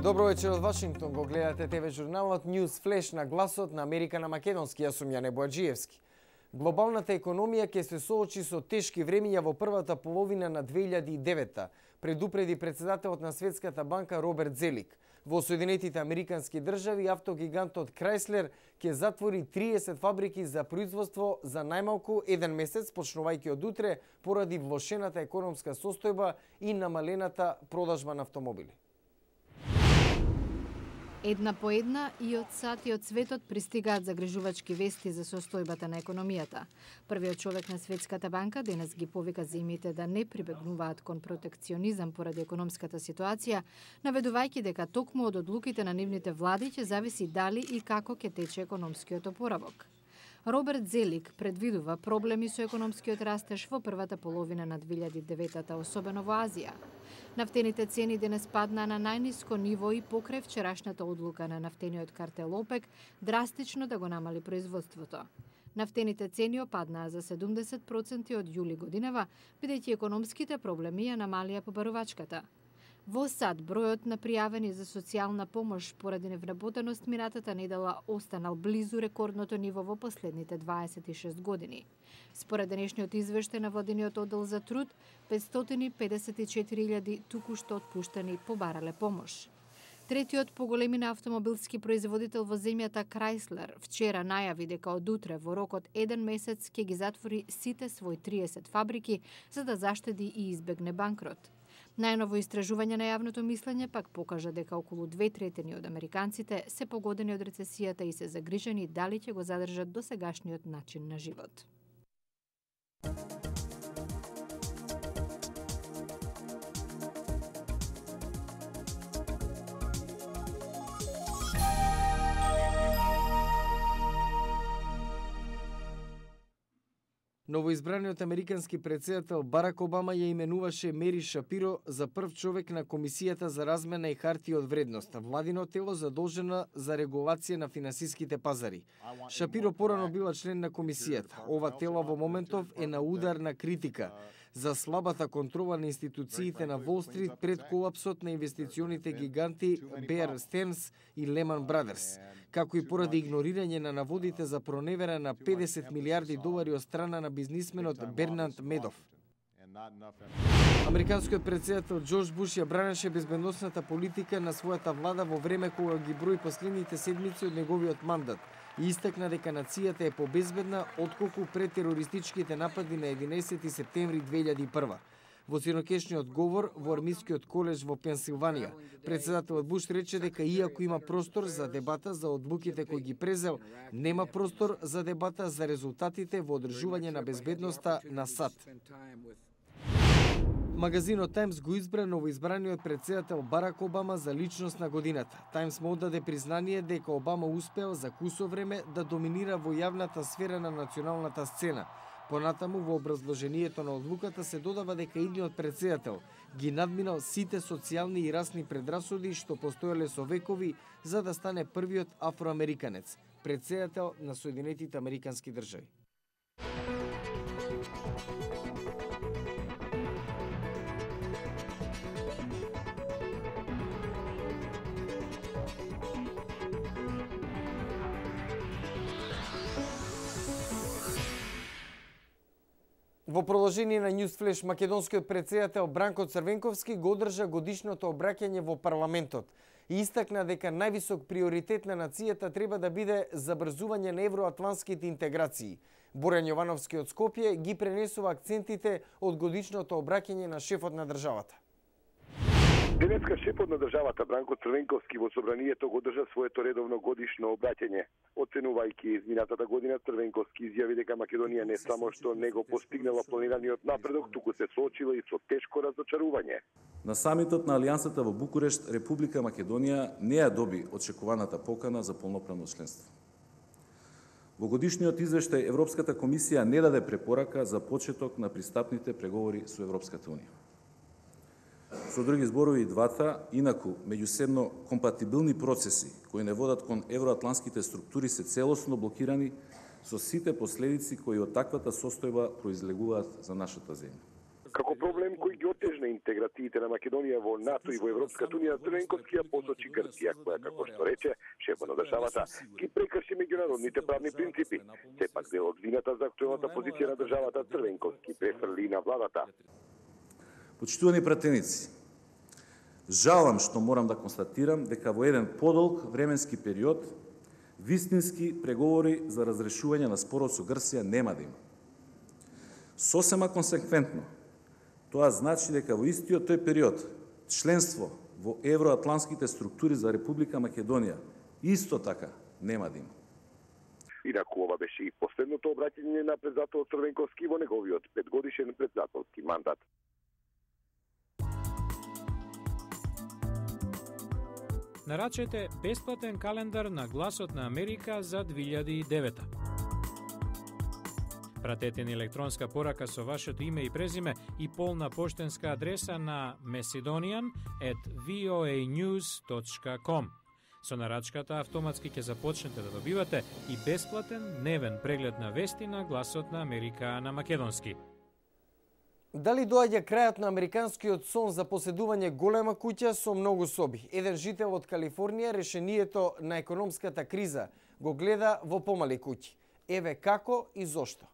Добро вечер од Вашингтон, го гледате ТВ журналот News Flash на гласот на Америка на македонски, јас сум Јане Боаджиевски. Глобалната економија ќе се соочи со тешки времиња во првата половина на 2009-та, предупреди председателот на Светската банка Роберт Зелик. Во Соединетите Американски држави автогигантот Chrysler ќе затвори 30 фабрики за производство за најмалку еден месец, почнувајќи од утре, поради влошената економска состојба и намалената продажба на автомобили. Една по една и од сат и од светот пристигаат загрижувачки вести за состојбата на економијата. Првиот човек на Светската банка денес ги повика земјите да не прибегнуваат кон протекционизам поради економската ситуација, наведувајќи дека токму од одлуките на нивните влади ќе зависи дали и како ќе тече економскиот опоравок. Роберт Зелик предвидува проблеми со економскиот растеж во првата половина на 2009-та, особено во Азија. Нафтените цени денес паднаа на најниско ниво и покрај вчерашната одлука на нафтениот картел ОПЕК драстично да го намали производството. Нафтените цени опаднаа за 70% од јули годинава, бидејќи економските проблеми ја намалија побарувачката. Во САД бројот на пријавени за социјална помош поради невработеност минатата недела останал близу рекордното ниво во последните 26 години. Според денешниот извештај на владиниот оддел за труд, 554.000 току-што отпуштени побарале помош. Третиот по големина автомобилски производител во земјата Chrysler вчера најави дека од утре во рок од еден месец ќе ги затвори сите своји 30 фабрики за да заштеди и избегне банкрот. Најново истражување на јавното мислење пак покажа дека околу 2/3 од американците се погодени од рецесијата и се загрижени дали ќе го задржат досегашниот начин на живот. Новоизбраниот американски претседател Барак Обама ја именуваше Мери Шапиро за прв човек на Комисијата за размена и хартии од вредност, владино тело задолжено за регулација на финансиските пазари. Шапиро порано била член на комисијата. Ова тело во моментов е на удар на критика за слабата контрола на институциите на Wall Street пред колапсот на инвестиционите гиганти Bear Stearns и Lehman Brothers, како и поради игнорирање на наводите за проневера на 50 милиарди долари од страна на бизнисменот Бернард Медов. Американскиот претседател Џорџ Буш ја бранеше безбедносната политика на својата влада во време кога ги брои последните седмици од неговиот мандат и истакна дека нацијата е побезбедна отколку пред терористичките напади на 11 септември 2001. Во синокешниот говор во Армискиот колеж во Пенсилванија, претседателот Буш рече дека иако има простор за дебата за одлуките кои ги презел, нема простор за дебата за резултатите во одржување на безбедноста на САД. Магазинот Таймс го избра новоизбраниот претседател Барак Обама за личност на годината. Таймс му оддаде признание дека Обама успеал за кусо време да доминира во јавната сфера на националната сцена. Понатаму во образложението на одлуката се додава дека идниот претседател ги надминал сите социјални и расни предрасуди што постоеле со векови за да стане првиот афроамериканец, претседател на Соединетите Американски држави. Во продолжение на News Flash, македонскиот претседател Бранко Црвенковски го одржа годишното обраќање во парламентот и истакна дека највисок приоритет на нацијата треба да биде забрзување на евроатлантските интеграции. Борјан Јовановски од Скопје ги пренесува акцентите од годишното обраќање на шефот на државата. Денеска шефот на државата Бранко Црвенковски во собранието го држа своето редовно годишно обраќање. Оценувајќи изминатата година, Црвенковски изјави дека Македонија не само што не го постигнала планираниот напредок, туку се соочила и со тешко разочарување. На самитот на Алијансата во Букурешт, Република Македонија не ја доби очекуваната покана за полноправно членство. Во годишниот извештај Европската комисија не даде препорака за почеток на пристапните преговори со Европската унија. Со други зборови, и двата, инаку меѓусебно компатибилни процеси кои не водат кон евроатлантските структури се целосно блокирани со сите последици кои од таквата состојба произлегуваат за нашата земја. Како проблем кој ги отежна интеграциите на Македонија во НАТО и во Европската унија, Црвенковски ја посочи Грција, која, како што рече, шефот на државата, ги прекрши меѓународните правни принципи. Сепак дел од вината за актуелната позиција на државата Црвенковски префрли на владата. Почитувани пратеници, жалам што морам да констатирам дека во еден подолг временски период вистински преговори за разрешување на спорот со Грција нема да има. Сосема консеквентно, тоа значи дека во истиот тој период членство во евроатлантските структури за Република Македонија исто така нема да има. Инаку ова беше и последното обраќање на председателот Црвенковски во неговиот 5-годишен председателски мандат. Нарачете бесплатен календар на Гласот на Америка за 2009. Пратете ни електронска порака со вашето име и презиме и полна поштенска адреса на macedonian@voanews.com. Со нарачката автоматски ќе започнете да добивате и бесплатен дневен преглед на вести на Гласот на Америка на македонски. Дали доаѓа крајот на американскиот сон за поседување голема куќа со многу соби? Еден жител од Калифорнија решението на економската криза го гледа во помали куќи. Еве како и зошто.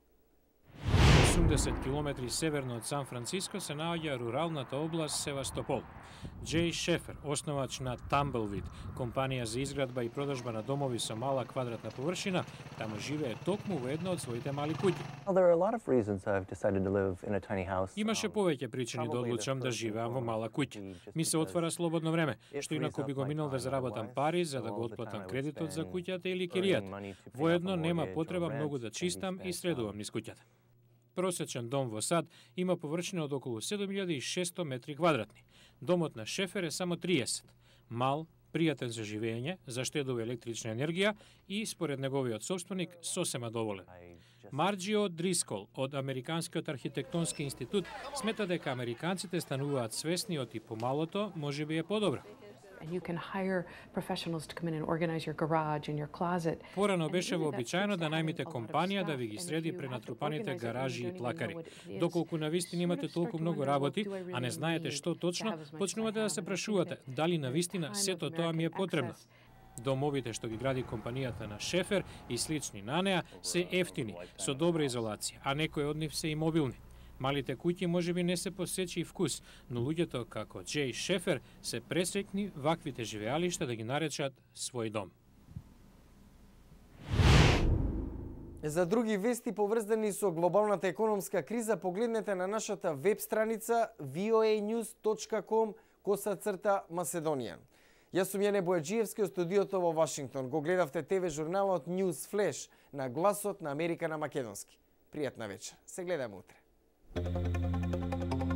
80 километри северно од Сан Франциско се наоѓа руралната област Севастопол. Джей Шефер, основач на Tumbleweed, компанија за изградба и продажба на домови со мала квадратна површина, таму живее токму во една од своите мали куќи. Имаше повеќе причини да одлучам да живеам во мала куќа. Ми се отвара слободно време, што инаку би го минал да заработам пари за да го отплатам кредитот за куќата или киријата. Воедно нема потреба многу да чистам и средувам низ куќата. Просечен дом во Сад има површина од околу 7600 метри квадратни. Домот на Шефер е само 30. Мал, пријатен за живење, заштедува електрична енергија и, според неговиот собственик, сосема доволен. Марджио Дрискол од Американскиот архитектонски институт смета дека американците стануваат свесни од и помалото можеби е подобро. Порано беше вообичаено да најмите компанија да ви ги среди пренатрупаните гаражи и плакари. Доколку навистина имате толку многу работи, а не знаете што точно, почнувате да се прашувате дали навистина сето тоа ми е потребно. Домовите што ги гради компанијата на Шефер и слични на неа се ефтини, со добра изолација, а некои од нив се и мобилни. Малите куќи можеби не се посечи вкус, но луѓето како Джей Шефер се пресрекни ваквите живеалишта да ги наречат свој дом. За други вести поврзани со глобалната економска криза погледнете на нашата веб страница voanews.com/Macedonian. Јас сум Јане Бојаджиевски од студиото во Вашингтон. Го гледавте ТВ журналот News Flash на Гласот на Америка на македонски. Пријатна вечер. Се гледаме утре.